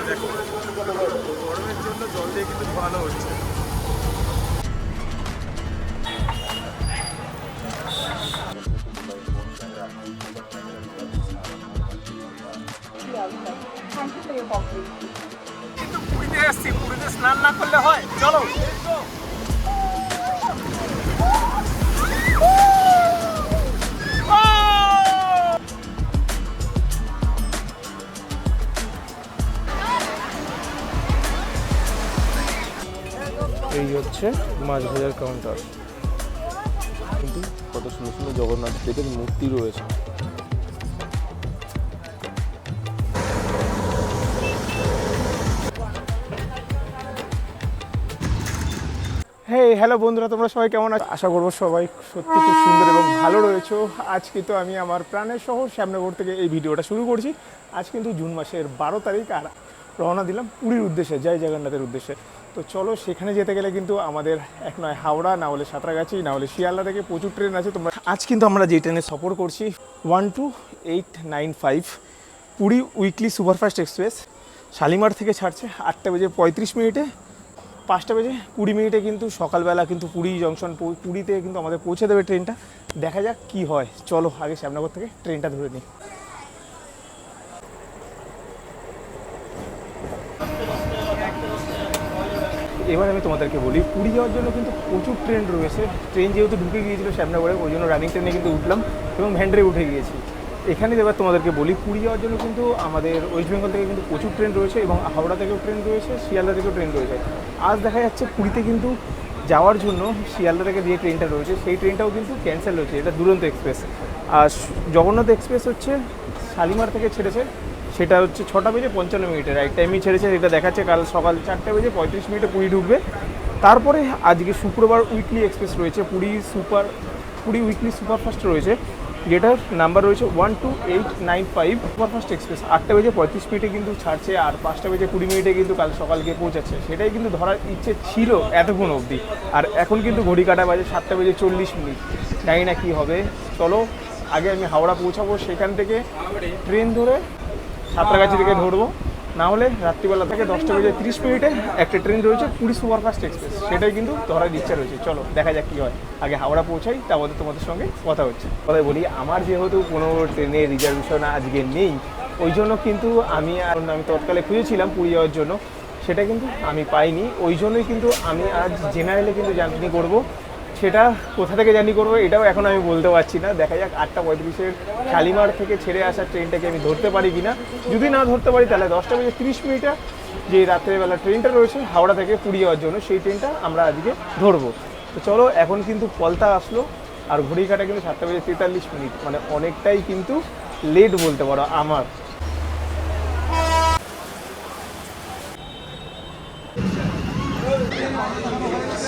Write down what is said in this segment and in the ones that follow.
দেখো গরমের জন্য জল দিয়ে কিন্তু ধোয়ানো হচ্ছে। কিন্তু পুরীতে এসছি, পুরীতে স্নান না করলে হয়? চলো। এই হচ্ছে মাছ ভাজার কাউন্টার, কিন্তু কত সুন্দর সুন্দর জগন্নাথ দেবের মূর্তি রয়েছে। হ্যালো বন্ধুরা, তোমরা সবাই কেমন আছো? আশা করবো সবাই সত্যি খুব সুন্দর এবং ভালো রয়েছো। আজ কিন্তু আমি আমার প্রাণের শহর শ্যামনগর থেকে এই ভিডিওটা শুরু করছি। আজ কিন্তু জুন মাসের 12 তারিখ, আর রওনা দিলাম পুরীর উদ্দেশ্যে, জয় জগন্নাথের উদ্দেশ্যে। তো চলো, সেখানে যেতে গেলে কিন্তু আমাদের এক নয় হাওড়া, না হলে সাঁতরাগাছি, না হলে শিয়ালদা থেকে প্রচুর ট্রেন আছে। তোমরা আজ কিন্তু আমরা যে ট্রেনে সফর করছি 12895 Puri weekly superfast express. Shalimar থেকে ছাড়ছে 8:35, 5:20 কিন্তু সকালবেলা কিন্তু পুরী জংশন, পুরীতে কিন্তু আমাদের পৌঁছে দেবে ট্রেনটা। দেখা যাক কি হয়। চলো আগে শ্যামনগর থেকে ট্রেনটা ধরে নিই। এবার আমি তোমাদেরকে বলি, পুরী যাওয়ার জন্য কিন্তু প্রচুর ট্রেন রয়েছে। ট্রেন যেহেতু ঢুকে গিয়েছিল শ্যামনগরে, ওই জন্য রানিং ট্রেনে কিন্তু উঠলাম এবং ভ্যান্ডারে উঠে গিয়েছি। এখানে এবার তোমাদেরকে বলি, পুরী যাওয়ার জন্য কিন্তু আমাদের ওয়েস্ট বেঙ্গল থেকে কিন্তু প্রচুর ট্রেন রয়েছে এবং হাওড়া থেকেও ট্রেন রয়েছে, শিয়ালদা থেকেও ট্রেন রয়েছে। আজ দেখা যাচ্ছে পুরীতে কিন্তু যাওয়ার জন্য শিয়ালদা থেকে যে ট্রেনটা রয়েছে সেই ট্রেনটাও কিন্তু ক্যান্সেল হয়েছে। এটা দুরন্ত এক্সপ্রেস। আর জগন্নাথ এক্সপ্রেস হচ্ছে শালিমার থেকে ছেড়েছে, সেটা হচ্ছে 6:55 রাইট টাইমই ছেড়েছে। এটা দেখাচ্ছে কাল সকাল 4:35 পুরী ঢুকবে। তারপরে আজকে শুক্রবার উইকলি এক্সপ্রেস রয়েছে, পুরী উইকলি সুপারফাস্ট রয়েছে, যেটার নাম্বার রয়েছে 12895 সুপারফাস্ট এক্সপ্রেস। 8:35 কিন্তু ছাড়ছে, আর 5:20 কিন্তু কাল সকাল গিয়ে পৌঁছাচ্ছে। সেটাই কিন্তু ধরার ইচ্ছে ছিল এতক্ষণ অবধি। আর এখন কিন্তু ঘড়ি কাটা বাজে 7:40। জানি না কী হবে। চলো আগে আমি হাওড়া পৌঁছাবো, সেখান থেকে ট্রেন ধরে সাঁতরাগাছি থেকে ধরবো, না হলে রাত্রিবেলা থেকে 10:30 একটা ট্রেন রয়েছে পুরী সুপারফাস্ট এক্সপ্রেস, সেটাই কিন্তু ধরার ইচ্ছা রয়েছে। চলো দেখা যাক কী হয়। আগে হাওড়া পৌঁছাই, তারপরে তোমাদের সঙ্গে কথা হচ্ছে। কথাই বলি, আমার যেহেতু কোনো ট্রেনের রিজার্ভেশন আজকে নেই, ওই জন্য কিন্তু আমি তৎকালে খুঁজেছিলাম পুরী যাওয়ার জন্য, সেটা কিন্তু আমি পাইনি। ওই জন্যই কিন্তু আমি আজ জেনারেলে কিন্তু জার্নি করবো। সেটা কোথা থেকে জার্নি করবো এটাও এখন আমি বলতে পারছি না। দেখা যাক 8:35 শালিমার থেকে ছেড়ে আসা ট্রেনটাকে আমি ধরতে পারি কিনা। যদি না ধরতে পারি তাহলে 10:30 যে রাত্রেবেলা ট্রেনটা রয়েছে হাওড়া থেকে পুরী যাওয়ার জন্য, সেই ট্রেনটা আমরা আজকে ধরবো। তো চলো, এখন কিন্তু পলতা আসলো আর ঘড়ি কাটা কিন্তু 7:43, মানে অনেকটাই কিন্তু লেট বলতে পারো আমার।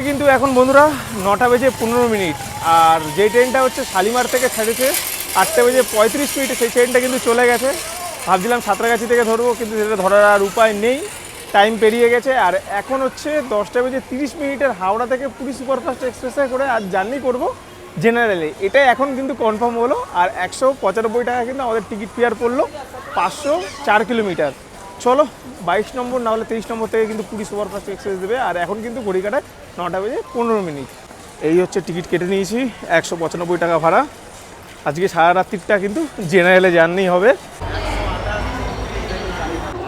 কিন্তু এখন বন্ধুরা 9:15, আর যে ট্রেনটা হচ্ছে শালিমার থেকে ছেড়েছে 8:35, সেই ট্রেনটা কিন্তু চলে গেছে। ভাবছিলাম সাঁতরাগাছি থেকে ধরবো, কিন্তু সেটা ধরার আর উপায় নেই, টাইম পেরিয়ে গেছে। আর এখন হচ্ছে 10:30 হাওড়া থেকে পুরী সুপারফাস্ট এক্সপ্রেসে করে আজ জার্নি করবো জেনারেলে। এটাই এখন কিন্তু কনফার্ম হলো। আর 195 টাকা কিন্তু আমাদের টিকিট ফেয়ার পড়লো, 504 কিলোমিটার। চলো 22 নম্বর না হলে 23 নম্বর থেকে কিন্তু পুরী সুপারফাস্ট এক্সপ্রেস দেবে। আর এখন কিন্তু ঘড়ি কাটায় 9:15। এই হচ্ছে টিকিট কেটে নিয়েছি, 195 টাকা ভাড়া। আজকে সারা রাত্রিটা কিন্তু জেনারেলে জার্নি হবে।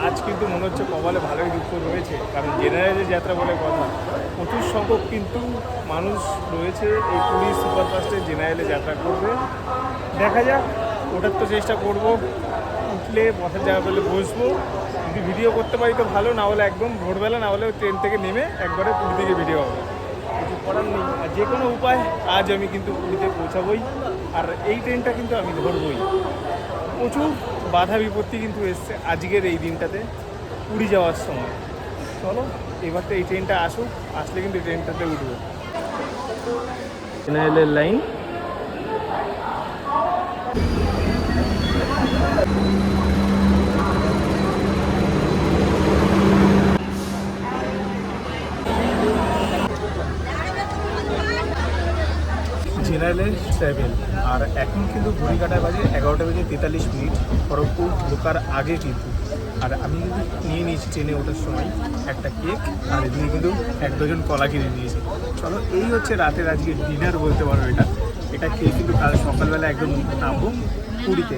আজ কিন্তু মনে হচ্ছে কপালে ভালোই দুঃখ রয়েছে, কারণ জেনারেলের যাত্রা বলে কথা, প্রচুর সংখ্যক কিন্তু মানুষ রয়েছে এই পুরী সুপারফাস্টে জেনারেলে যাত্রা করবে। দেখা যাক, ওটার তো চেষ্টা করব, উঠলে বসার জায়গা পেলে বসবো। যদি ভিডিও করতে পারি তো ভালো, না হলে একদম ভোরবেলা, না হলে ট্রেন থেকে নেমে একবারে পুরী থেকে ভিডিও হবে। কিছু করার নেই, আর যে কোনো উপায় আজ আমি কিন্তু পুরীতে পৌঁছাবই। আর এই ট্রেনটা কিন্তু আমি ধরবই। প্রচুর বাধা বিপত্তি কিন্তু এসছে আজকের এই দিনটাতে পুরী যাওয়ার সময়। চলো এবার তো এই ট্রেনটা আসুক, আসলে কিন্তু এই ট্রেনটাতে উঠবো। জেনারেলের লাইন, জেনারেলের ট্রাভেল। আর এখন কিন্তু ঘড়ি কাটায় বাজে 11:43। খড়গপুর ঢোকার আগে কিন্তু আর আমি কিন্তু নিয়ে নিয়েছি ট্রেনে ওঠার সময় একটা কেক, আর এদিকে কিন্তু 1 ডজন কলা কিনে নিয়েছি। চলো, এই হচ্ছে রাতের আজকে ডিনার বলতে পারো। এটা খেয়ে কিন্তু কাল সকালবেলা একদম নামবো পুরীতে।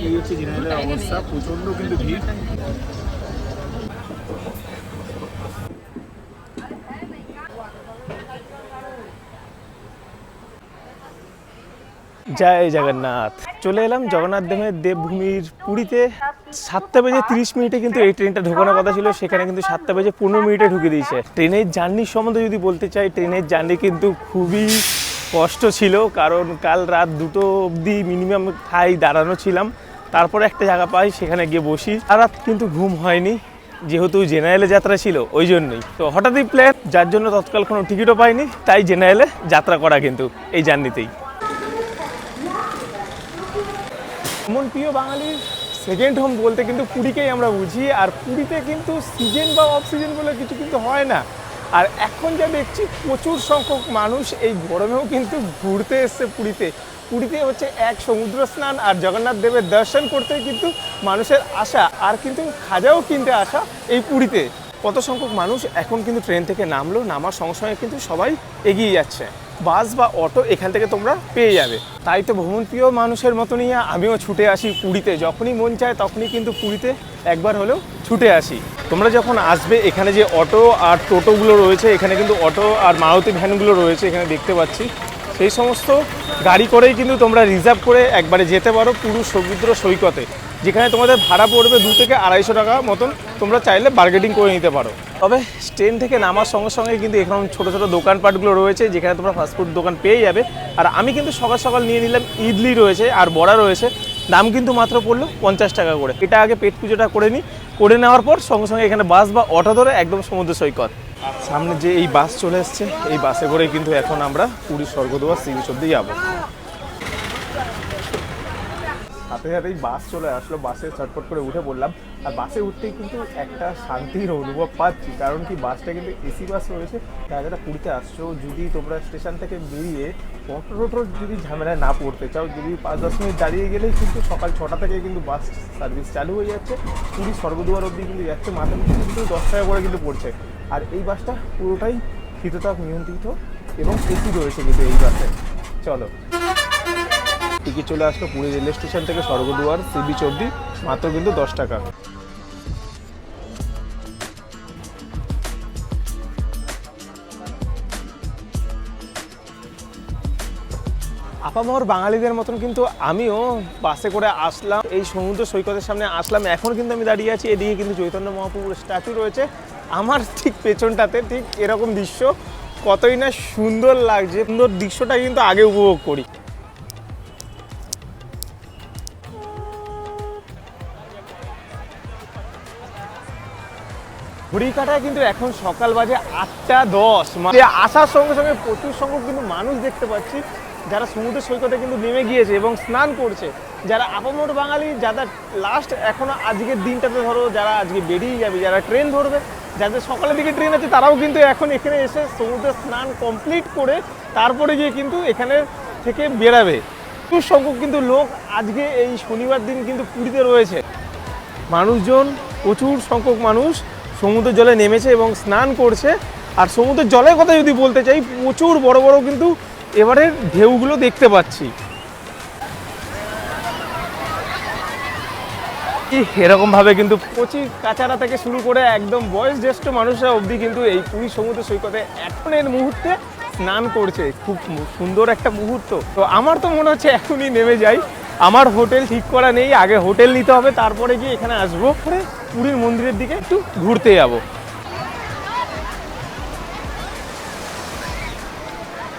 এই হচ্ছে জেনারেলের অবস্থা, প্রচণ্ড কিন্তু ভিড়। জয় জগন্নাথ। চলে এলাম জগন্নাথ দেবের দেবভূমির পুরীতে। 7:30 কিন্তু এই ট্রেনটা ঢোকানোর কথা ছিল, সেখানে কিন্তু 7:15 ঢুকে দিয়েছে। ট্রেনের জার্নির সম্বন্ধে যদি বলতে চাই, ট্রেনের জার্নি কিন্তু খুবই কষ্ট ছিল, কারণ কাল রাত 2টো অবধি মিনিমাম ঠাই দাঁড়ানো ছিলাম। তারপরে একটা জায়গা পাই, সেখানে গিয়ে বসি। আর রাত কিন্তু ঘুম হয়নি, যেহেতু জেনারেলে যাত্রা ছিল ওই জন্যই। তো হঠাৎই প্ল্যান, যার জন্য তৎকাল কোনো টিকিটও পাইনি, তাই জেনারেলে যাত্রা করা কিন্তু এই জার্নিতেই। মন প্রিয় বাঙালির সেকেন্ড হোম বলতে কিন্তু পুরীকেই আমরা বুঝি। আর পুরীতে কিন্তু সিজন বা অফ সিজন বলে কিছু কিন্তু হয় না। আর এখন যা দেখছি, প্রচুর সংখ্যক মানুষ এই গরমেও কিন্তু ঘুরতে এসছে পুরীতে। পুরীতে হচ্ছে এক সমুদ্র স্নান আর জগন্নাথ দেবের দর্শন করতেই কিন্তু মানুষের আশা, আর কিন্তু খাজাও কিনতে আসা এই পুরীতে। কত সংখ্যক মানুষ এখন কিন্তু ট্রেন থেকে নামলো, নামার সঙ্গে সঙ্গে কিন্তু সবাই এগিয়ে যাচ্ছে। বাস বা অটো এখান থেকে তোমরা পেয়ে যাবে। তাই তো ভ্রমণপ্রিয় মানুষের মতনই আমিও ছুটে আসি পুরীতে। যখনই মন চায় তখনই কিন্তু পুরীতে একবার হলেও ছুটে আসি। তোমরা যখন আসবে, এখানে যে অটো আর টোটোগুলো রয়েছে, এখানে কিন্তু অটো আর মারুতি ভ্যানগুলো রয়েছে এখানে দেখতে পাচ্ছি, সেই সমস্ত গাড়ি করেই কিন্তু তোমরা রিজার্ভ করে একবারে যেতে পারো পুরো সমুদ্র সৈকতে, যেখানে তোমাদের ভাড়া পড়বে 2 থেকে 250 টাকা মতন। তোমরা চাইলে বার্গেটিং করে নিতে পারো। তবে ট্রেন থেকে নামার সঙ্গে সঙ্গে কিন্তু এখন ছোটো ছোটো দোকানপাটগুলো রয়েছে, যেখানে তোমরা ফাস্টফুড দোকান পেয়ে যাবে। আর আমি কিন্তু সকাল সকাল নিয়ে নিলাম ইডলি রয়েছে আর বড়া রয়েছে, দাম কিন্তু মাত্র পড়লো 50 টাকা করে। এটা আগে পেট পুজোটা করে নিই, করে নেওয়ার পর সঙ্গে সঙ্গে এখানে বাস বা অটো ধরে একদম সমুদ্র সৈকত। সামনে যে এই বাস চলে এসছে, এই বাসে করে কিন্তু এখন আমরা পুরী স্বর্গদ্বার সি বিচ অব্দি যাবো। সাথে সাথে এই বাস চলে আসলো, বাসে চটপট করে উঠে পড়লাম। আর বাসে উঠতেই কিন্তু একটা শান্তির অনুভব পাচ্ছি, কারণ কি বাসটা কিন্তু এসি বাস রয়েছে। তাই যারা পুরীতে আসছো, যদি তোমরা স্টেশন থেকে বেরিয়ে অটো টোটোর যদি ঝামেলায় না পড়তে চাও, যদি 5-10 মিনিট দাঁড়িয়ে গেলেই কিন্তু সকাল 6টা থেকে কিন্তু বাস সার্ভিস চালু হয়ে যাচ্ছে। পুরী স্বর্গদ্বার অবধি কিন্তু যাচ্ছে, মাথা পিছু কিন্তু 10 টাকা করে কিন্তু পড়ছে। আর এই বাসটা পুরোটাই শীততাপ নিয়ন্ত্রিত এবং এসি রয়েছে কিন্তু এই বাসে। চলো, টিকিট চলে আসলো পুরী রেল স্টেশন থেকে স্বর্গদ্বার সি বিচ অবধি, মাত্র কিন্তু 10 টাকা। আপামর বাঙালিদের মতন কিন্তু আমিও বাসে করে আসলাম, এই সমুদ্র সৈকতের সামনে আসলাম। এখন কিন্তু আমি দাঁড়িয়ে আছি, এদিকে কিন্তু চৈতন্য মহাপ্রভুর স্ট্যাচু রয়েছে আমার ঠিক পেছনটাতে। ঠিক এরকম দৃশ্য কতই না সুন্দর লাগছে, সুন্দর দৃশ্যটা কিন্তু আগে উপভোগ করি। ঘড়ি কাটায় কিন্তু এখন সকাল বাজে 8:10। মানে আসার সঙ্গে সঙ্গে প্রচুর সংখ্যক কিন্তু মানুষ দেখতে পাচ্ছি, যারা সমুদ্র সৈকতে কিন্তু নেমে গিয়েছে এবং স্নান করছে। যারা আপামর বাঙালি, যারা লাস্ট এখনো আজকের দিনটাতে ধরো, যারা আজকে বেরিয়ে যাবে, যারা ট্রেন ধরবে, যাদের সকালের দিকে ট্রেন আছে, তারাও কিন্তু এখন এখানে এসে সমুদ্রে স্নান কমপ্লিট করে তারপরে গিয়ে কিন্তু এখানে থেকে বেরাবে। প্রচুর সংখ্যক কিন্তু লোক আজকে এই শনিবার দিন কিন্তু পুরীতে রয়েছে। মানুষজন, প্রচুর সংখ্যক মানুষ সমুদ্রের জলে নেমেছে এবং স্নান করছে। আর সমুদ্রের জলের কথা যদি বলতে চাই, প্রচুর বড় বড় কিন্তু এবারের ঢেউগুলো দেখতে পাচ্ছি। এরকমভাবে কিন্তু কচি কাচারা থেকে শুরু করে একদম বয়োজ্যেষ্ঠ মানুষরা অবধি কিন্তু এই পুরী সমুদ্র সৈকতে এখনের মুহূর্তে স্নান করছে। খুব সুন্দর একটা মুহূর্ত। তো আমার তো মনে হচ্ছে এখনই নেমে যাই। আমার হোটেল ঠিক করা নেই, আগে হোটেল নিতে হবে, তারপরে গিয়ে এখানে আসবো, পরে পুরীর মন্দিরের দিকে একটু ঘুরতে যাবো।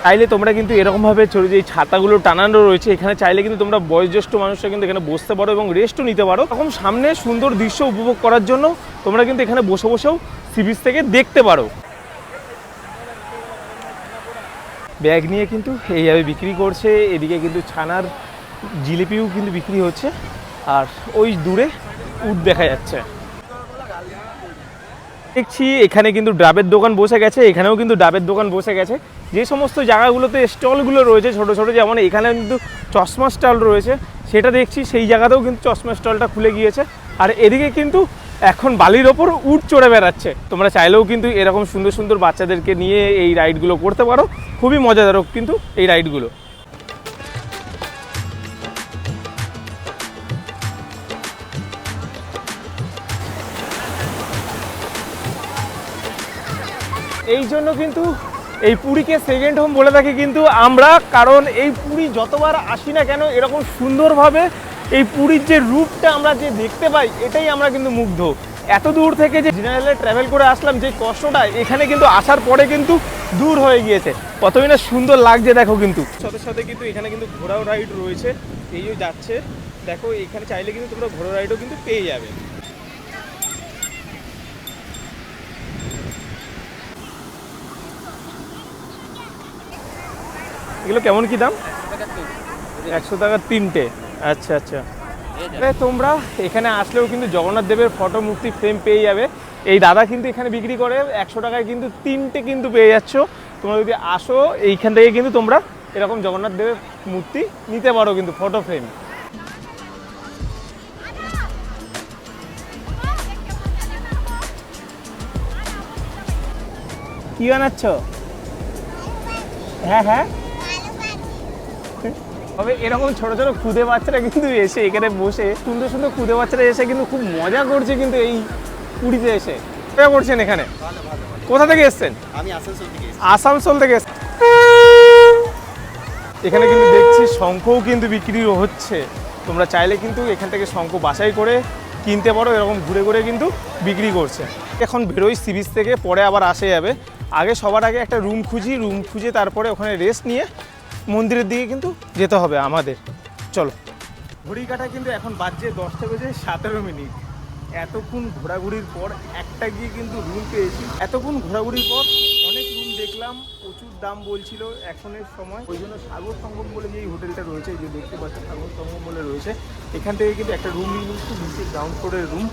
চাইলে তোমরা কিন্তু এরকমভাবে যে ছাতাগুলো টানানো রয়েছে, এখানে চাইলে কিন্তু তোমরা বয়োজ্যেষ্ঠ মানুষরা কিন্তু এখানে বসতে পারো এবং রেস্টও নিতে পারো। তখন সামনে সুন্দর দৃশ্য উপভোগ করার জন্য তোমরা কিন্তু এখানে বসে বসেও সি বিচ থেকে দেখতে পারো। ব্যাগ নিয়ে কিন্তু এইভাবে বিক্রি করছে, এদিকে কিন্তু ছানার জিলিপিও কিন্তু বিক্রি হচ্ছে, আর ওই দূরে উট দেখা যাচ্ছে। দেখছি এখানে কিন্তু ডাবের দোকান বসে গেছে, এখানেও কিন্তু ডাবের দোকান বসে গেছে। যে সমস্ত জায়গাগুলোতে স্টলগুলো রয়েছে ছোট ছোট, যেমন এখানে কিন্তু চশমা স্টল রয়েছে, সেটা দেখছি সেই জায়গাতেও কিন্তু চশমা স্টলটা খুলে গিয়েছে। আর এদিকে কিন্তু এখন বালির ওপর উট চড়ে বেড়াচ্ছে। তোমরা চাইলেও কিন্তু এরকম সুন্দর সুন্দর বাচ্চাদেরকে নিয়ে এই রাইডগুলো করতে পারো, খুবই মজাদারক কিন্তু এই রাইডগুলো। এই জন্য কিন্তু এই পুরীকে সেকেন্ড হোম বলে থাকি কিন্তু আমরা, কারণ এই পুরী যতবার আসি না কেন এরকম সুন্দরভাবে এই পুরীর যে রূপটা আমরা যে দেখতে পাই, এটাই আমরা কিন্তু মুগ্ধ। এত দূর থেকে যে জেনারেলে ট্রাভেল করে আসলাম, যে কষ্টটা এখানে কিন্তু আসার পরে কিন্তু দূর হয়ে গিয়েছে। কতই না সুন্দর লাগছে দেখো। কিন্তু সাথে সাথে কিন্তু এখানে কিন্তু ঘোড়াও রাইড রয়েছে, এইও যাচ্ছে দেখো। এখানে চাইলে কিন্তু তোমরা ঘোড়া রাইডও কিন্তু পেয়ে যাবে। এগুলো কেমন কি দাম? 100 টাকা তিনটে। আচ্ছা আচ্ছা। তোমরা এখানে আসলেও কিন্তু জগন্নাথ দেবের ফটো মূর্তি ফ্রেম পেয়ে যাবে। এই দাদা কিন্তু এখানে বিক্রি করে 100 টাকায় কিন্তু তিনটে কিন্তু পেয়ে যাচ্ছ। তোমরা যদি আসো এইখান থেকে কিন্তু তোমরা এরকম জগন্নাথ দেবের মূর্তি নিতে পারো কিন্তু ফটো ফ্রেম। কি বানাচ্ছ? হ্যাঁ হ্যাঁ, তবে এরকম ছোট ছোট খুদে বাচ্চারা কিন্তু এসে এখানে বসে, সুন্দর সুন্দর খুদে বাচ্চারা এসে কিন্তু খুব মজা করছে কিন্তু এই পুরীতে এসে। মজা করছেন এখানে? কোথা থেকে এসছেন? আমি আসানসোল থেকে এসেছি। আসানসোল থেকে এসছেন। এখানে কিন্তু দেখছি শঙ্খও কিন্তু বিক্রি হচ্ছে। তোমরা চাইলে কিন্তু এখান থেকে শঙ্খ বাছাই করে কিনতে পারো, এরকম ঘুরে ঘুরে কিন্তু বিক্রি করছে। এখন বেরোই সি বিচ থেকে, পরে আবার আসে যাবে। আগে সবার আগে একটা রুম খুঁজে তারপরে ওখানে রেস্ট নিয়ে মন্দিরের দিকে কিন্তু যেতে হবে আমাদের। চলো। ঘড়ি কাটা কিন্তু এখন বাজছে 10টা বেজে 17 মিনিট। এতক্ষণ ঘোরাঘুরির পর একটা গিয়ে কিন্তু রুম পেয়েছি। এতক্ষণ ঘোরাঘুরির পর অনেক রুম দেখলাম, প্রচুর দাম বলছিল এখনের সময়। ওই জন্য সাগর সঙ্গম বলে যে এই হোটেলটা রয়েছে, যে দেখতে পাচ্ছি সাগর সঙ্গম বলে রয়েছে, এখান থেকে কিন্তু একটা রুম নিয়ে নিচ্ছি, নিচে গ্রাউন্ড ফ্লোরের রুম।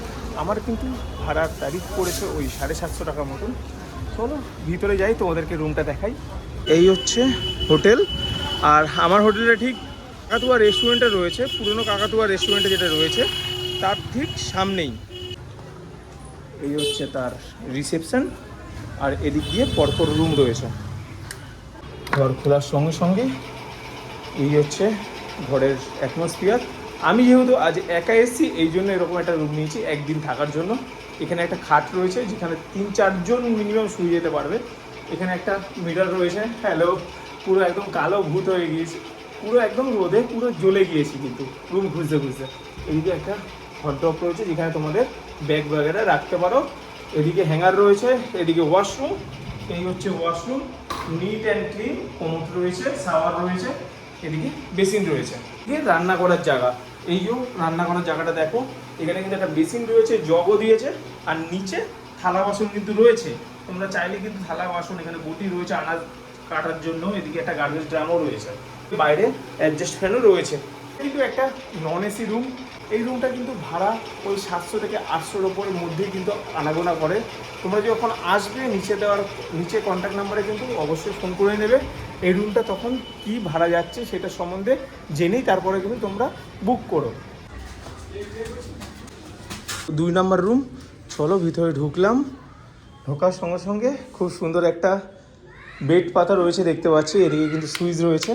আমার কিন্তু ভাড়ার তারিখ পড়েছে ওই 750 টাকা মতন। চলো ভিতরে যাই, তোমাদেরকে রুমটা দেখাই। এই হচ্ছে হোটেল, আর আমার হোটেলটা ঠিক কাকাতুয়া রেস্টুরেন্টে রয়েছে, পুরনো কাকাতুয়া রেস্টুরেন্টে যেটা রয়েছে তার ঠিক সামনেই। এই হচ্ছে তার রিসেপশন, আর এদিক দিয়ে পরপর রুম রয়েছে। ঘর খোলার সঙ্গে সঙ্গে এই হচ্ছে ঘরের অ্যাটমসফিয়ার। আমি যেহেতু আজ একা এসেছি এই জন্য এরকম একটা রুম নিয়েছি একদিন থাকার জন্য। এখানে একটা খাট রয়েছে যেখানে 3-4 জন মিনিমাম শুয়ে যেতে পারবে। এখানে একটা মিটার রয়েছে। হ্যালো, পুরো একদম কালো ভূত হয়ে গিয়েছে, পুরো একদম রোদে পুরো জ্বলে গিয়েছি কিন্তু রুম খুঁজতে খুঁজতে। এদিকে একটা হটড্রপ রয়েছে যেখানে তোমাদের ব্যাগ বগেরা রাখতে পারো। এদিকে হ্যাঙ্গার রয়েছে, এদিকে ওয়াশরুম। এই হচ্ছে washroom, neat and clean. Commode রয়েছে, শাওয়ার রয়েছে, এদিকে বেসিন রয়েছে। এদিকে রান্না করার জায়গা। এই যে রান্না করার জায়গাটা দেখো, এখানে কিন্তু একটা বেসিন রয়েছে, জগও দিয়েছে, আর নিচে থালা বাসন কিন্তু রয়েছে। তোমরা চাইলে কিন্তু থালা বাসন, এখানে বটি রয়েছে আনাজ কাটার জন্য। এদিকে একটা গার্বেজ ড্রামও রয়েছে, বাইরে অ্যাডজাস্ট ফ্যানও রয়েছে। কিন্তু একটা নন এসি রুম। এই রুমটা কিন্তু ভাড়া ওই 700 থেকে 800-র ওপরের মধ্যেই কিন্তু আনাগোনা করে। তোমরা যখন আসবে নিচে কন্ট্যাক্ট নাম্বারে কিন্তু অবশ্যই ফোন করে নেবে। এই রুমটা তখন কি ভাড়া যাচ্ছে সেটা সম্বন্ধে জেনেই তারপরে কিন্তু তোমরা বুক করো। 2 নম্বর রুম। চলো ভিতরে ঢুকলাম। ঢোকার সঙ্গে সঙ্গে খুব সুন্দর একটা বেড পাতা রয়েছে দেখতে পাচ্ছি। এদিকে কিন্তু সুইচ রয়েছে,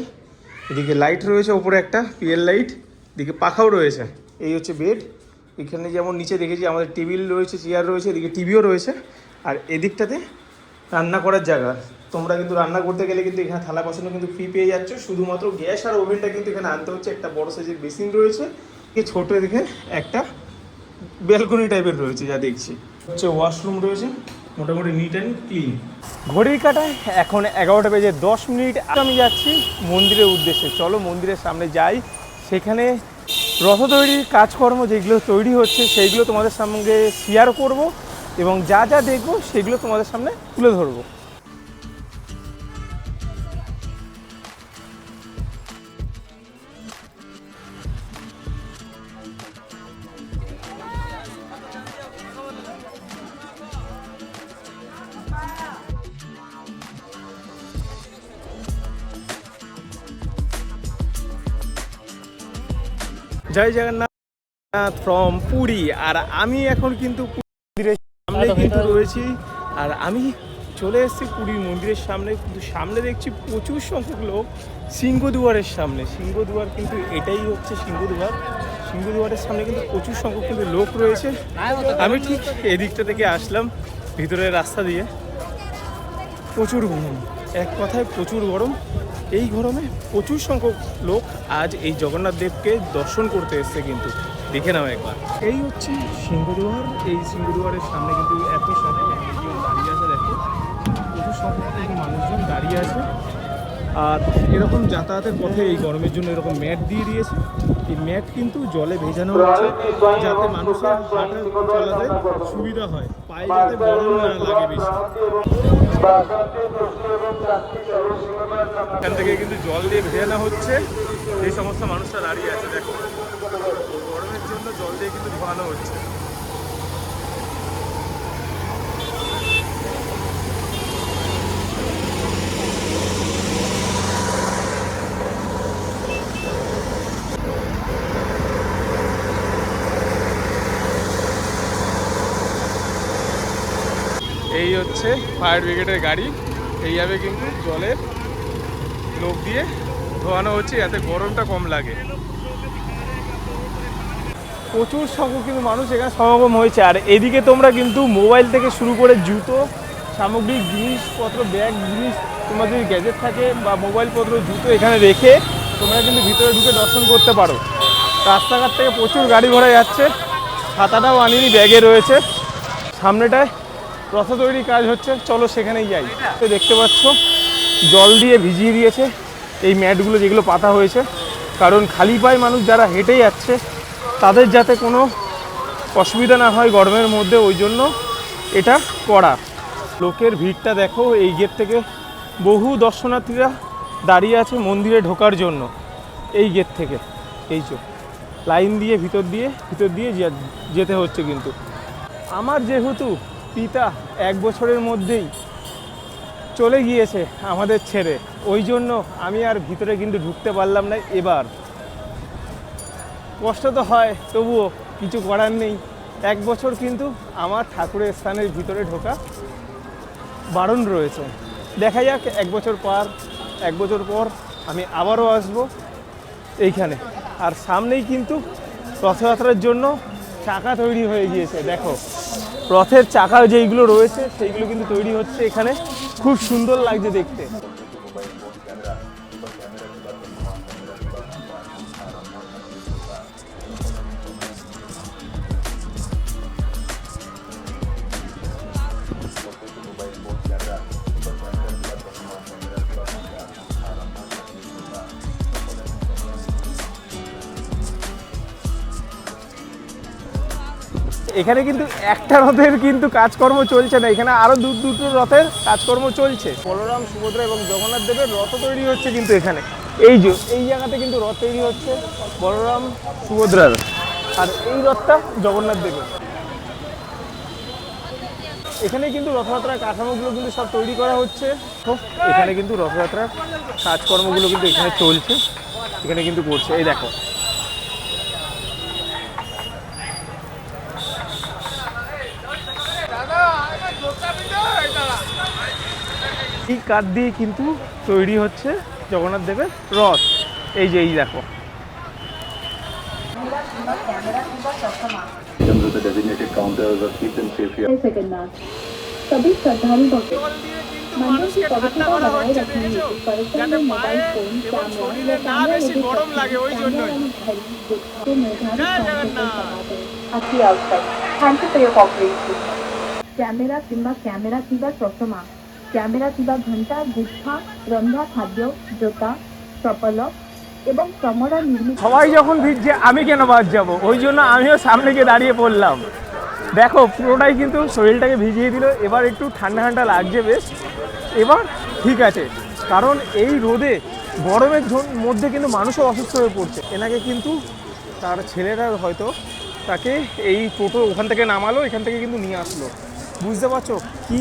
এদিকে লাইট রয়েছে, ওপরে একটা পিএল লাইট, এদিকে পাখাও রয়েছে। এই হচ্ছে বেড। এখানে যেমন নিচে দেখেছি আমাদের টেবিল রয়েছে, চেয়ার রয়েছে, এদিকে টিভিও রয়েছে। আর এদিকটাতে রান্না করার জায়গা। তোমরা কিন্তু রান্না করতে গেলে কিন্তু এখানে থালা বাসনও কিন্তু ফ্রি পেয়ে যাচ্ছ। শুধুমাত্র গ্যাস আর ওভেনটা কিন্তু এখানে আনতে হচ্ছে। একটা বড় সাইজের বেসিন রয়েছে, ছোটো দেখে একটা ব্যালকনি টাইপের রয়েছে যা দেখছি। হচ্ছে ওয়াশরুম রয়েছে, মোটামুটি নিট অ্যান্ড ক্লিন। ঘড়ির কাটায় এখন 11টা বেজে 10 মিনিট। আমি যাচ্ছি মন্দিরের উদ্দেশ্যে। চলো মন্দিরের সামনে যাই। সেখানে রথ তৈরির কাজকর্ম যেগুলো তৈরি হচ্ছে সেইগুলো তোমাদের সঙ্গে শেয়ার করব, এবং যা যা দেখবো সেগুলো তোমাদের সামনে তুলে ধরবো। জয় জগন্নাথ। ফ্রম পুরী। আর আমি এখন কিন্তু মন্দিরের সামনে কিন্তু রয়েছি, আর আমি চলে এসেছি পুরীর মন্দিরের সামনে। কিন্তু সামনে দেখছি প্রচুর সংখ্যক লোক সিংহদুয়ারের সামনে। সিংহদুয়ার কিন্তু এটাই হচ্ছে সিংহদুয়ার। সিংহদুয়ারের সামনে কিন্তু প্রচুর সংখ্যক কিন্তু লোক রয়েছে। আমি ঠিক এদিকটা থেকে আসলাম ভিতরের রাস্তা দিয়ে। প্রচুর গরম, এক কথায় প্রচুর গরম। এই গরমে প্রচুর সংখ্যক লোক আজ এই জগন্নাথ দেবকে দর্শন করতে এসছে। কিন্তু দেখে নাও একবার, এই হচ্ছে সিংহদুয়ার। এই সিংহদুয়ারের সামনে কিন্তু এত সংখ্যক মানুষজন দাঁড়িয়ে আছে। দেখো, প্রচুর সংখ্যক কিন্তু মানুষজন দাঁড়িয়ে আছে। আর এরকম যাতায়াতের পথে এই গরমের জন্য এরকম ম্যাট দিয়ে দিয়েছে। এই ম্যাট কিন্তু জলে ভেজানো হচ্ছে যাতে মানুষের হাঁটা চলাতে সুবিধা হয়, পায়ে যাতে গরম না লাগে বেশি। এখান থেকে কিন্তু জল দিয়ে ভেজানো হচ্ছে। এই সমস্ত মানুষরা দাঁড়িয়ে আছে, দেখো গরমের জন্য জল দিয়ে কিন্তু ধোয়ানো হচ্ছে। এই হচ্ছে ফায়ার ব্রিগেডের গাড়ি। এইভাবে কিন্তু জলের লোক দিয়ে ধোয়ানো হচ্ছে যাতে গরমটা কম লাগে। প্রচুর সংখ্যক কিন্তু মানুষ এখানে সমাগম হয়েছে। আর এদিকে তোমরা কিন্তু মোবাইল থেকে শুরু করে জুতো, সামগ্রিক জিনিসপত্র, ব্যাগ জিনিস, তোমাদের যদি গ্যাজেট থাকে বা মোবাইলপত্র, জুতো এখানে রেখে তোমরা কিন্তু ভিতরে ঢুকে দর্শন করতে পারো। রাস্তাঘাট থেকে প্রচুর গাড়ি ঘোড়া যাচ্ছে। ছাতাটাও আনিনি, ব্যাগে রয়েছে। সামনেটায় রথ তৈরি কাজ হচ্ছে, চলো সেখানেই যাই। তো দেখতে পাচ্ছ জল দিয়ে ভিজিয়ে দিয়েছে এই ম্যাটগুলো যেগুলো পাতা হয়েছে, কারণ খালি পায়ে মানুষ যারা হেঁটে যাচ্ছে তাদের যাতে কোনো অসুবিধা না হয় গরমের মধ্যে, ওই জন্য এটা করা। লোকের ভিড়টা দেখো, এই গেট থেকে বহু দর্শনার্থীরা দাঁড়িয়ে আছে মন্দিরে ঢোকার জন্য। এই গেট থেকে এই লাইন দিয়ে ভিতর দিয়ে যেতে হচ্ছে। কিন্তু আমার যেহেতু পিতা 1 বছরের মধ্যেই চলে গিয়েছে আমাদের ছেড়ে, ওই জন্য আমি আর ভিতরে কিন্তু ঢুকতে পারলাম না। এবার কষ্ট তো হয়, তবুও কিছু করার নেই। 1 বছর কিন্তু আমার ঠাকুরের স্থানের ভিতরে ঢোকা বারণ রয়েছে। দেখা যাক 1 বছর পর আমি আবারও আসবো এইখানে। আর সামনেই কিন্তু রথযাত্রার জন্য চাকা তৈরি হয়ে গিয়েছে। দেখো রথের চাকা যেইগুলো রয়েছে সেইগুলো কিন্তু তৈরি হচ্ছে এখানে। খুব সুন্দর লাগছে দেখতে। এখানে কিন্তু একটা রথের কিন্তু কাজকর্ম চলছে না, এখানে আরো দুটো রথের কাজকর্ম চলছে। বলরাম, সুভদ্রা এবং জগন্নাথ দেবের রথ তৈরি হচ্ছে কিন্তু এখানে। এই জায়গাতে কিন্তু রথ তৈরি হচ্ছে বলরাম সুভদ্রার, আর এই রথটা জগন্নাথ দেবের। এখানে কিন্তু রথযাত্রার কাঠামোগুলো কিন্তু সব তৈরি করা হচ্ছে। এখানে কিন্তু রথযাত্রার কাজকর্মগুলো কিন্তু এখানে চলছে, এখানে কিন্তু করছে। এই দেখো এই কাঠ দিয়ে কিন্তু তৈরি হচ্ছে জগন্নাথ দেবের রথ। এই দেখো सभी श्रद्धालुओं को मंदिर की पवित्रता बनाए रखने हेतु परिसर में मोबाइल फोन, कैमरा या कैमरा लेके Thank you for your cooperation. Camera କିମ୍ବା କ୍ୟାମେରା ଥିବା ଚଷମା, କ୍ୟାମେରା ଥିବା ଘଣ୍ଟା, ଗୁଚ୍ଛା, ରନ୍ଧା ଖାଦ୍ୟ, ଜୋତା, ଚପଲ এবং চমড়া নির্মিত। সবাই যখন ভিড়ছে আমি কেন বাদ যাবো, ওই জন্য আমিও সামনে গিয়ে দাঁড়িয়ে পড়লাম। দেখো পুরোটাই কিন্তু শরীরটাকে ভিজিয়ে দিল। এবার একটু ঠান্ডা ঠান্ডা লাগছে বেশ, এবার ঠিক আছে। কারণ এই রোদে গরমের মধ্যে কিন্তু মানুষও অসুস্থ হয়ে পড়ছে। এনাকে কিন্তু তার ছেলেরা হয়তো তাকে এই টোটো ওখান থেকে নামালো, এখান থেকে কিন্তু নিয়ে আসলো। বুঝতে পারছো কি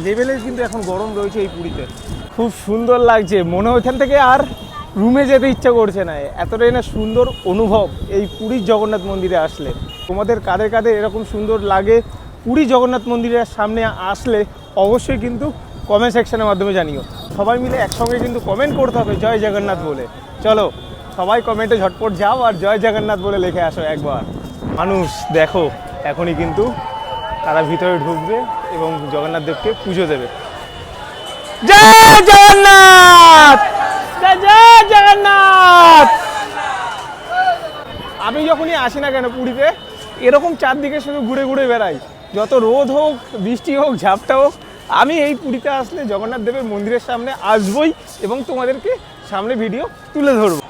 লেভেলের কিন্তু এখন গরম রয়েছে এই পুরীতে। খুব সুন্দর লাগছে, মনে ওইখান থেকে আর রুমে যেতে ইচ্ছা করছে না, এতটাই না সুন্দর অনুভব এই পুরীর জগন্নাথ মন্দিরে আসলে। তোমাদের কাদের কাদের এরকম সুন্দর লাগে পুরী জগন্নাথ মন্দিরের সামনে আসলে অবশ্যই কিন্তু কমেন্ট সেকশনের মাধ্যমে জানিও। সবাই মিলে একসঙ্গে কিন্তু কমেন্ট করতে হবে জয় জগন্নাথ বলে। চলো সবাই কমেন্টে ঝটপট যাও আর জয় জগন্নাথ বলে লিখে আসো একবার। মানুষ দেখো এখনই কিন্তু তারা ভিতরে ঢুকবে এবং জগন্নাথ দেবকে পুজো দেবে। জয় জগন্নাথ, জয় জগন্নাথ। আমি যখনই আসি না কেন পুরীতে, এরকম চারদিকে শুধু ঘুরে ঘুরে বেড়াই, যত রোদ হোক বৃষ্টি হোক ঝাপটা হোক, আমি এই পুরীতে আসলে জগন্নাথ দেবের মন্দিরের সামনে আসবই এবং তোমাদেরকে সামনে ভিডিও তুলে ধরবো।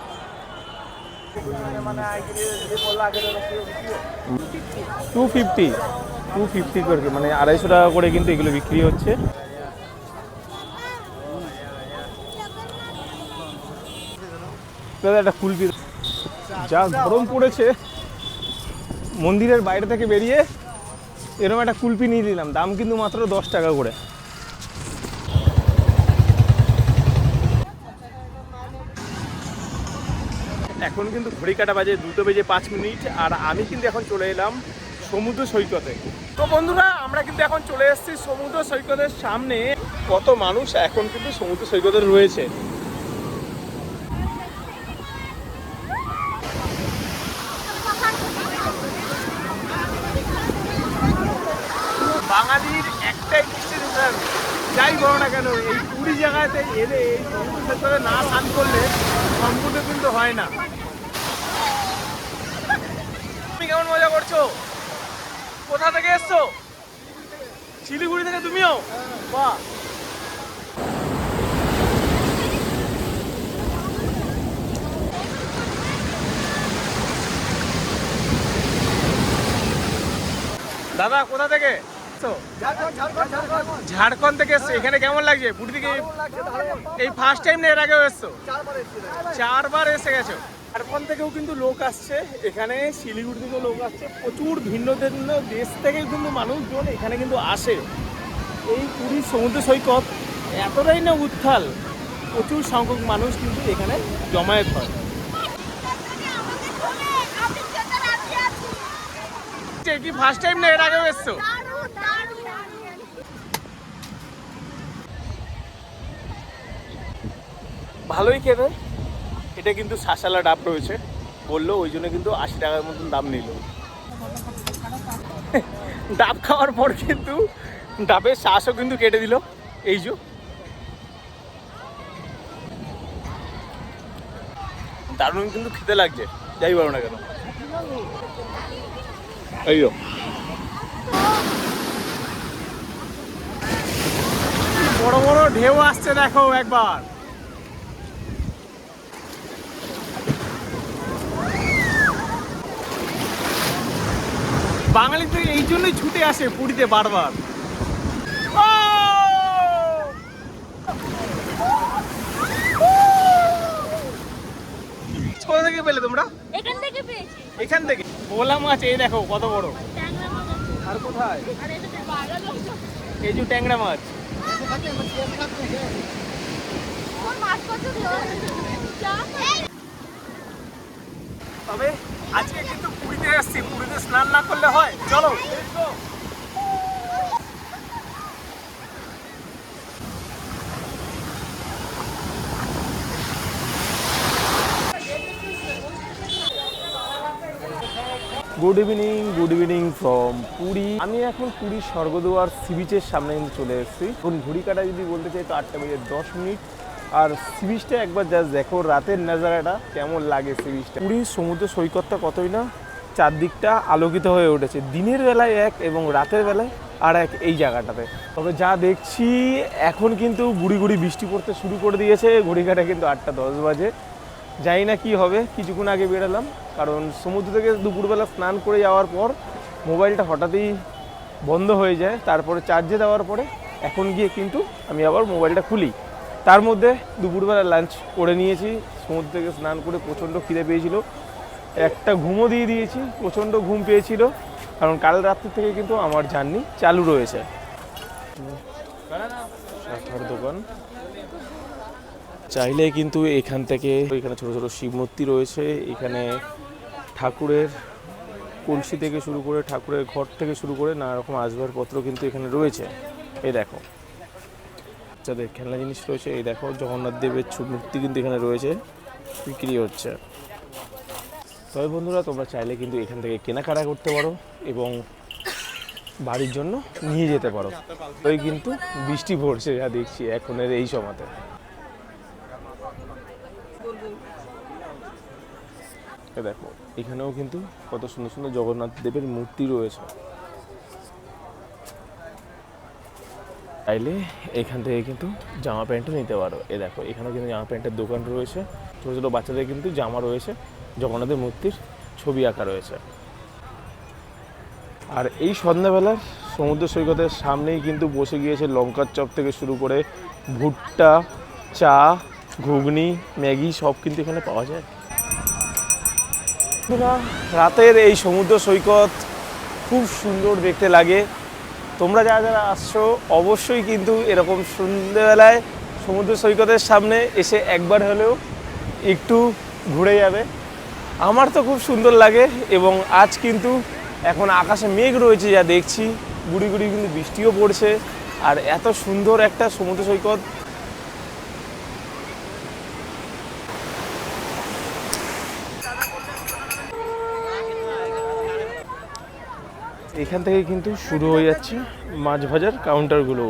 250 করে, মানে 250 টাকা করে কিন্তু এগুলো বিক্রি হচ্ছে। একটা কুলপি, যা গরম পড়েছে, মন্দিরের বাইরে থেকে বেরিয়ে এরকম একটা কুলপি নিয়ে নিলাম, দাম কিন্তু মাত্র 10 টাকা করে। এখন কিন্তু ঘড়ি কাটা বাজে 2:05 আর আমি কিন্তু এখন চলে এলাম সমুদ্র সৈকতে। তো বন্ধুরা আমরা কিন্তু এখন চলে এসেছি সমুদ্র সৈকতের সামনে। কত মানুষ এখন কিন্তু সমুদ্র সৈকতে রয়েছে। বাঙালির একটাই ডিস্টিনেশন, যাই বলো না কেন, এই পুরী জায়গাতে এলে এই সমুদ্র সৈকতে না স্নান করলে সম্পূর্ণ কিন্তু হয় না। তুমি কেমন মজা করছো? কোথা থেকে এসছো? শিলিগুড়ি থেকে তুমিও? বাহ। দাদা কোথা থেকে? ঝাড়খণ্ড থেকে এসছো। এখানে কেমন লাগছে? পুরী থেকে এই ফার্স্ট টাইম না এর আগেও এসছো? 4বার এসে গেছো। ঝাড়খণ্ড থেকেও কিন্তু লোক আসছে এখানে, শিলিগুড়ি থেকেও লোক আসছে, প্রচুর ভিন্ন ভিন্ন দেশ থেকে কিন্তু মানুষজন এখানে কিন্তু আসে। এই পুরীর সমুদ্র সৈকত এতটাই না উত্তাল, প্রচুর সংখ্যক মানুষ কিন্তু এখানে জমায়েত হয়। কি ফার্স্ট টাইম না এর আগেও এসছো? ভালোই খেতে। এটা কিন্তু শাঁসালা ডাব রয়েছে বললো, ওই জন্য কিন্তু 80 টাকার মতন দাম নিল। ডাব খাওয়ার পর কিন্তু ডাবের শ্বাসও কিন্তু কেটে দিল। এই যে দারুণ কিন্তু খেতে লাগছে, যাই বলো না কেন। এই বড় বড় ঢেউ আসছে দেখো একবার। বাঙালি তো এই জন্যই ছুটে আসে পুরীতে বারবার। কোথা থেকে পেলে তোমরা? এখান থেকে পেয়েছি। এখান থেকে? ভোলা মাছ, এই দেখো কত বড়। ট্যাংরা মাছ আছে। আর কোথায়? আর এটা তো বাগান আছে। এই যে ট্যাংরা মাছ। কোন মাছ কত দিও? তবে আজকে কিন্তু পুরীতে এসেছি, পুরীতে স্নান না করলে হয়? চলো। Good evening from Puri. আমি এখন পুরীর স্বর্গদুয়ার সি বিচের সামনে কিন্তু চলে এসেছি। এখন ঘড়ি কাটা যদি বলতে চাই তো 8:10। আর সি বিচটা একবার জাস্ট দেখো, রাতের নাজারাটা কেমন লাগে সি বিচটা। পুরীর সমুদ্র সৈকতটা কতই না চারদিকটা আলোকিত হয়ে উঠেছে, দিনের বেলায় এক এবং রাতের বেলায় আর এক এই জায়গাটাতে। তবে যা দেখছি এখন কিন্তু গুড়ি গুড়ি বৃষ্টি পড়তে শুরু করে দিয়েছে। ঘড়ি কাটা কিন্তু 8:10 বাজে। জানি না কী হবে, কিছুক্ষণ আগে বেরোলাম, কারণ সমুদ্র থেকে দুপুরবেলা স্নান করে যাওয়ার পর মোবাইলটা হঠাৎই বন্ধ হয়ে যায়। তারপরে চার্জে দেওয়ার পরে এখন গিয়ে কিন্তু আমি আবার মোবাইলটা খুলি। তার মধ্যে দুপুরবেলা লাঞ্চ করে নিয়েছি, সমুদ্র থেকে স্নান করে প্রচণ্ড খিদে পেয়েছিল, একটা ঘুমও দিয়ে দিয়েছি, প্রচণ্ড ঘুম পেয়েছিল, কারণ কাল রাত্রি থেকে কিন্তু আমার জার্নি চালু রয়েছে। শাখার দোকান, চাইলে কিন্তু এখান থেকে এখানে ছোট ছোট শিব মূর্তি রয়েছে, এখানে ঠাকুরের কলসি থেকে শুরু করে ঠাকুরের ঘর থেকে শুরু করে নানা রকম আসবাবপত্র কিন্তু এখানে রয়েছে। এই দেখো যাদের খেলনা জিনিস রয়েছে, এই দেখো জগন্নাথ দেবের মূর্তি কিন্তু এখানে রয়েছে, বিক্রি হচ্ছে। তবে বন্ধুরা তোমরা চাইলে কিন্তু এখান থেকে কেনাকাটা করতে পারো এবং বাড়ির জন্য নিয়ে যেতে পারো। ওই কিন্তু বৃষ্টি পড়ছে যা দেখছি এখনের এই সময়তে। দেখো এখানেও কিন্তু কত সুন্দর সুন্দর জগন্নাথ দেবের মূর্তি রয়েছে। চাইলে এখান থেকে কিন্তু জামা প্যান্টও নিতে পারো। এ দেখো এখানে কিন্তু জামা প্যান্টের দোকান রয়েছে, ছোটো ছোটো বাচ্চাদের কিন্তু জামা রয়েছে, জগন্নাথের মূর্তির ছবি আঁকা রয়েছে। আর এই সন্ধ্যাবেলার সমুদ্র সৈকতের সামনেই কিন্তু বসে গিয়েছে লঙ্কার চপ থেকে শুরু করে ভুট্টা, চা, ঘুগনি, ম্যাগি সব কিন্তু এখানে পাওয়া যায়। রাতের এই সমুদ্র সৈকত খুব সুন্দর দেখতে লাগে। তোমরা যারা যারা আসছো অবশ্যই কিন্তু এরকম সন্ধ্যেবেলায় সমুদ্র সৈকতের সামনে এসে একবার হলেও একটু ঘুরে যাবে। আমার তো খুব সুন্দর লাগে এবং আজ কিন্তু এখন আকাশে মেঘ রয়েছে যা দেখছি, গুড়ি গুড়ি কিন্তু বৃষ্টিও পড়ছে। আর এত সুন্দর একটা সমুদ্র সৈকত এখান থেকে কিন্তু শুরু হয়ে যাচ্ছে মাছ ভাজার কাউন্টারগুলো।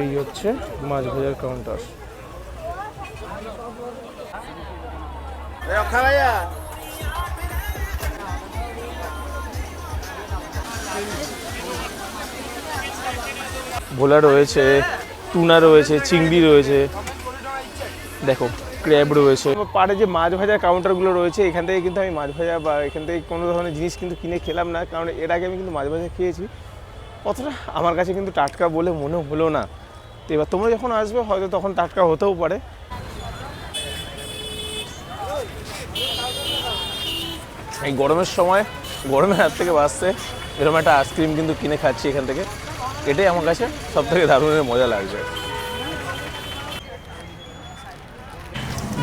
এই হচ্ছে মাছ ভাজার কাউন্টার। ভোলা রয়েছে, টুনা রয়েছে, চিংড়ি রয়েছে, দেখো ক্র্যাব রয়েছে। পাড়ে যে মাছ ভাজার কাউন্টারগুলো রয়েছে এখান থেকে কিন্তু আমি মাছ ভাজা বা এখান থেকে কোনো ধরনের জিনিস কিন্তু কিনে খেলাম না, কারণ এর আগে আমি কিন্তু মাছ ভাজা খেয়েছি, অতটা আমার কাছে কিন্তু টাটকা বলে মনে হলো না। তো এবার তোমরা যখন আসবে হয়তো তখন টাটকা হতেও পারে। এই গরমের সময় গরমের হাত থেকে বাঁচতে এরকম একটা আইসক্রিম কিন্তু কিনে খাচ্ছি এখান থেকে, এটাই আমার কাছে সবথেকে দারুণের মজা লাগছে।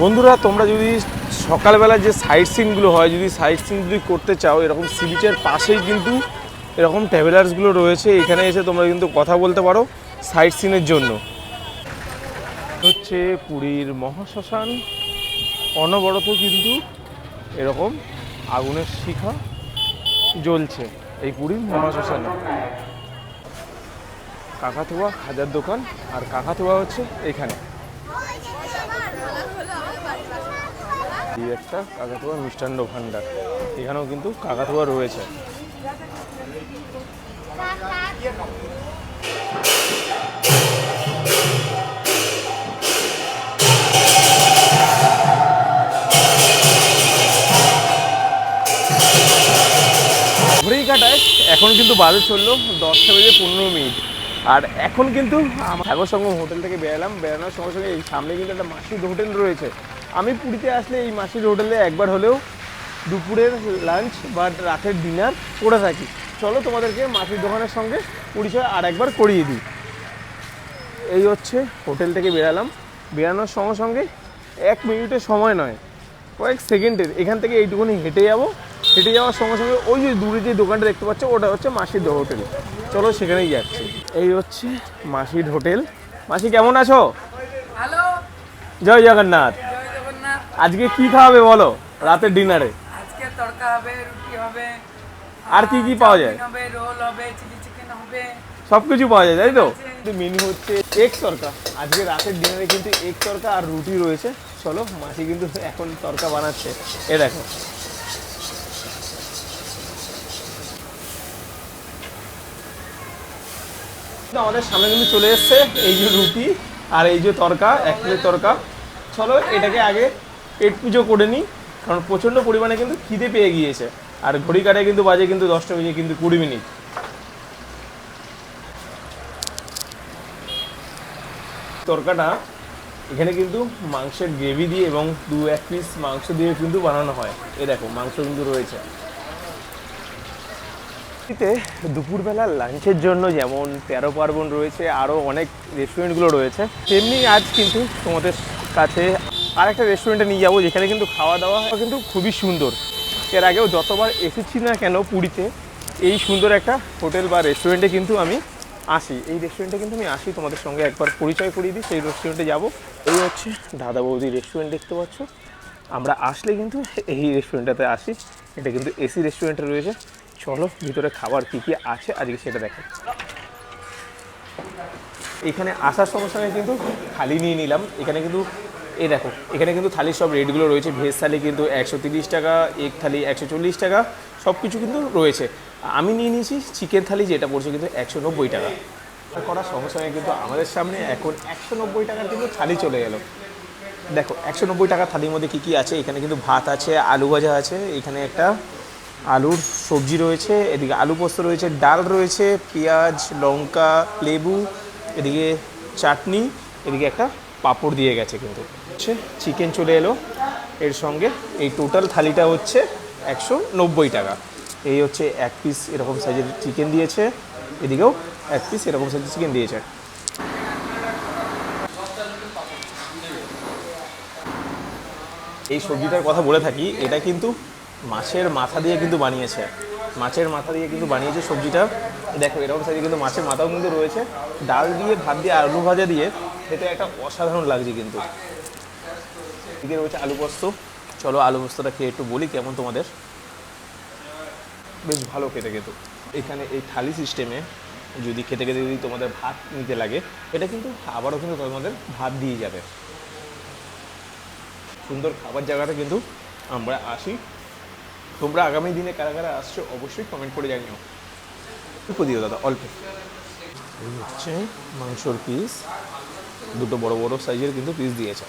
বন্ধুরা তোমরা যদি সকালবেলা যে সাইট সিনগুলো হয়, যদি সাইট সিন যদি করতে চাও, এরকম সি বিচের পাশেই কিন্তু এরকম ট্রাভেলার্সগুলো রয়েছে, এখানে এসে তোমরা কিন্তু কথা বলতে পারো সাইট সিনের জন্য। হচ্ছে পুরীর মহাশ্মশান, অনবরত কিন্তু এরকম আগুনের শিখা জ্বলছে এই পুরীর মহাশ্মশানে। কাকাতুয়া খাজার দোকান, আর কাকাতুয়া হচ্ছে এখানে একটা কাকাতুয়া মিষ্টান্ন ভান্ডার, এখানেও কিন্তু কাকাতুয়া রয়েছে। ঘড়ি কাটায় এখন কিন্তু বাজে চললো 10:15। আর এখন কিন্তু সাগর সঙ্গম হোটেল থেকে বেরানোর সঙ্গে সঙ্গে এই সামনে কিন্তু একটা মাসির হোটেল রয়েছে। আমি পুরীতে আসলে এই মাসির হোটেলে একবার হলেও দুপুরের লাঞ্চ বা রাতের ডিনার করে থাকি। চলো তোমাদেরকে মাসির দোকানের সঙ্গে পরিচয় আর একবার করিয়ে দিই। এই হচ্ছে হোটেল থেকে বেরানোর সঙ্গে সঙ্গে 1 মিনিটের সময় নয়, কয়েক সেকেন্ডের, এখান থেকে এইটুকুনি হেঁটে যাওয়ার সঙ্গে সঙ্গে ওই যে দূরে যে দোকানটা দেখতে পাচ্ছ ওটা হচ্ছে মাসির হোটেল। চলো সেখানেই যাচ্ছি। এই হচ্ছে মাসির হোটেল। মাসি কেমন আছো? হ্যালো, জয় জগন্নাথ। জয় জগন্নাথ। আজকে কি খাওয়াবে বলো রাতের ডিনারে? আজকে তড়কা হবে, রুটি হবে, আর কি কি পাওয়া যায়? চাউমিন হবে, রোল হবে, চিলি চিকেন হবে, সব কিছু পাওয়া যায় তাই তো? মেনু হচ্ছে এগ তড়কা। আজকে রাতের ডিনারে কিন্তু এগ তড়কা আর রুটি রয়েছে। চলো মাসি কিন্তু এখন তড়কা বানাচ্ছে, এ দেখো। আমাদের সামনে কিন্তু চলে এসছে এই যে রুটি আর এই যে তড়কা, 1 প্লেট তড়কা। চলো এটাকে আগে পেট পুজো করে নিই, কারণ প্রচণ্ড পরিমাণে কিন্তু খিদে পেয়ে গিয়েছে। আর ঘড়ি কাটায় কিন্তু বাজে কিন্তু 10:20। তড়কাটা এখানে কিন্তু মাংসের গ্রেভি দিয়ে এবং 2-1 পিস মাংস দিয়ে কিন্তু বানানো হয়। এই দেখো মাংস কিন্তু রয়েছে। পুরীতে দুপুরবেলা লাঞ্চের জন্য যেমন 13 পার্বণ রয়েছে, আরও অনেক রেস্টুরেন্টগুলো রয়েছে, তেমনি আজ কিন্তু তোমাদের কাছে আরেকটা রেস্টুরেন্টে নিয়ে যাবো, যেখানে কিন্তু খাওয়া দাওয়া কিন্তু খুবই সুন্দর। এর আগেও যতবার এসেছি না কেন পুরীতে, এই সুন্দর একটা হোটেল বা রেস্টুরেন্টে কিন্তু আমি আসি। এই রেস্টুরেন্টে কিন্তু আমি আসি, তোমাদের সঙ্গে একবার পরিচয় করিয়ে দিই। সেই রেস্টুরেন্টে যাব। এই হচ্ছে দাদা বৌদি রেস্টুরেন্ট, দেখতে পাচ্ছ। আমরা আসলে কিন্তু এই রেস্টুরেন্টটাতে আসি। এটা কিন্তু এসি রেস্টুরেন্টে রয়েছে। চলো ভিতরে খাবার কী কী আছে আজকে সেটা দেখো। এখানে আসার সঙ্গে সঙ্গে কিন্তু থালি নিয়ে নিলাম। এখানে কিন্তু এই দেখো, এখানে কিন্তু থালির সব রেটগুলো রয়েছে। ভেজ থালি কিন্তু 130 টাকা, এগ থালি 140 টাকা, সব কিছু কিন্তু রয়েছে। আমি নিয়ে নিয়েছি চিকেন থালি, যেটা পড়ছে কিন্তু 190 টাকা। আর করার সঙ্গে সঙ্গে কিন্তু আমাদের সামনে এখন 190 টাকার কিন্তু থালি চলে গেল। দেখো 190 টাকা থালির মধ্যে কী কী আছে। এখানে কিন্তু ভাত আছে, আলু ভাজা আছে, এখানে একটা আলুর সবজি রয়েছে, এদিকে আলু পোস্ত রয়েছে, ডাল রয়েছে, পেঁয়াজ, লঙ্কা, লেবু, এদিকে চাটনি, এদিকে একটা পাঁপড় দিয়ে গেছে। কিন্তু হচ্ছে চিকেন চলে এলো এর সঙ্গে। এই টোটাল থালিটা হচ্ছে 190 টাকা। এই হচ্ছে এক পিস এরকম সাইজের চিকেন দিয়েছে, এদিকেও এক পিস এরকম সাইজের চিকেন দিয়েছে। এই সবজিটার কথা বলে থাকি, এটা কিন্তু মাছের মাথা দিয়ে কিন্তু বানিয়েছে। মাছের মাথা দিয়ে কিন্তু বানিয়েছে সবজিটা। দেখো এরকম সাইজে কিন্তু মাছের মাথাও কিন্তু রয়েছে। ডাল দিয়ে, ভাত দিয়ে, আলু ভাজা দিয়ে খেতে একটা অসাধারণ লাগছে কিন্তু। এদিকে রয়েছে আলু পোস্ত। চলো আলু পোস্তটা খেয়ে একটু বলি কেমন তোমাদের। বেশ ভালো খেতে কিন্তু। এখানে এই থালি সিস্টেমে যদি খেতে খেতে যদি তোমাদের ভাত নিতে লাগে, এটা কিন্তু আবারও কিন্তু তোমাদের ভাত দিয়ে যাবে। সুন্দর খাবার জায়গাটা কিন্তু আমরা আসি। তোমরা আগামী দিনে কারা কারা আসছো অবশ্যই কমেন্ট করে জানিও। অল্প দিও দাদা, অল্প। এই হচ্ছে মাংসর পিস, দুটো বড় বড় সাইজের কিন্তু পিস দিয়েছে।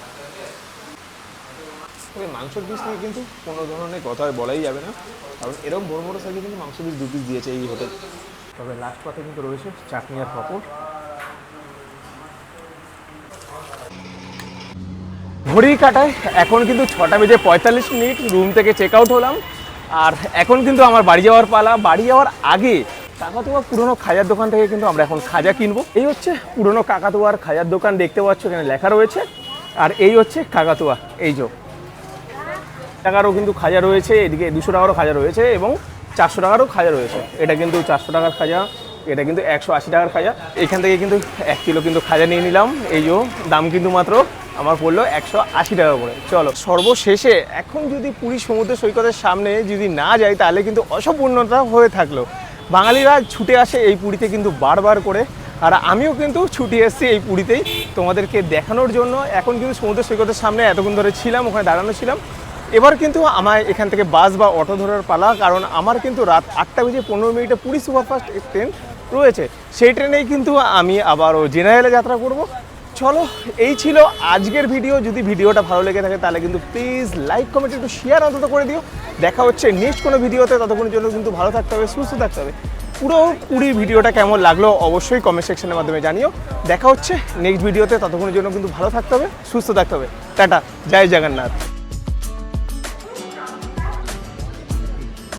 তবে মাংসর পিস নিয়ে কিন্তু কোনো ধরনের কথা বলাই যাবে না, কারণ এরকম বড় বড় সাইজে কিন্তু মাংস পিস 2 পিস দিয়েছে এই হোটেল। তবে লাস্ট পাতে কিন্তু রয়েছে চাটনি আর পাঁপড়। ঘড়ি কাটায় এখন কিন্তু 6:45 রুম থেকে চেক আউট হলাম। আর এখন কিন্তু আমার বাড়ি যাওয়ার পালা। বাড়ি যাওয়ার আগে কাকাতুয়া পুরনো খাজার দোকান থেকে কিন্তু আমরা এখন খাজা কিনবো। এই হচ্ছে পুরনো কাকাতুয়ার খাজার দোকান, দেখতে পাচ্ছ এখানে লেখা রয়েছে। আর এই হচ্ছে কাকাতুয়া, এই যে টাকারও কিন্তু খাজা রয়েছে, এদিকে 200 টাকারও খাজা রয়েছে এবং 400 টাকারও খাজা রয়েছে। এটা কিন্তু 400 টাকার খাজা, এটা কিন্তু 180 টাকার খাজা। এখান থেকে কিন্তু 1 কিলো কিন্তু খাজা নিয়ে নিলাম। এই যে দাম কিন্তু মাত্র আমার পড়লো 180 টাকা করে। চলো সর্বশেষে এখন যদি পুরী সমুদ্র সৈকতের সামনে যদি না যাই, তাহলে কিন্তু অসম্পূর্ণতা হয়ে থাকলো। বাঙালিরা ছুটে আসে এই পুরীতে কিন্তু বারবার করে, আর আমিও কিন্তু ছুটে এসেছি এই পুরীতেই তোমাদেরকে দেখানোর জন্য। এখন কিন্তু সমুদ্র সৈকতের সামনে এতক্ষণ ধরে ছিলাম, ওখানে দাঁড়ানো ছিলাম। এবার কিন্তু আমায় এখান থেকে বাস বা অটো ধরার পালা, কারণ আমার কিন্তু রাত 8:15 পুরী সুপারফাস্ট ট্রেন রয়েছে। সেই ট্রেনেই কিন্তু আমি আবারও জেনারেলে যাত্রা করব। চলো এই ছিল আজকের ভিডিও। যদি ভিডিওটা ভালো লেগে থাকে তাহলে কিন্তু প্লিজ লাইক, কমেন্ট, একটু শেয়ার অন্তত করে দিও। দেখা হচ্ছে নেক্সট কোনো ভিডিওতে। ততক্ষণের জন্য কিন্তু ভালো থাকতে হবে, সুস্থ থাকতে হবে। পুরো পুরীর ভিডিওটা কেমন লাগলো অবশ্যই কমেন্ট সেকশনের মাধ্যমে জানিও। দেখা হচ্ছে নেক্সট ভিডিওতে। ততক্ষণের জন্য কিন্তু ভালো থাকতে হবে, সুস্থ থাকতে হবে। টাটা, জয় জগন্নাথ।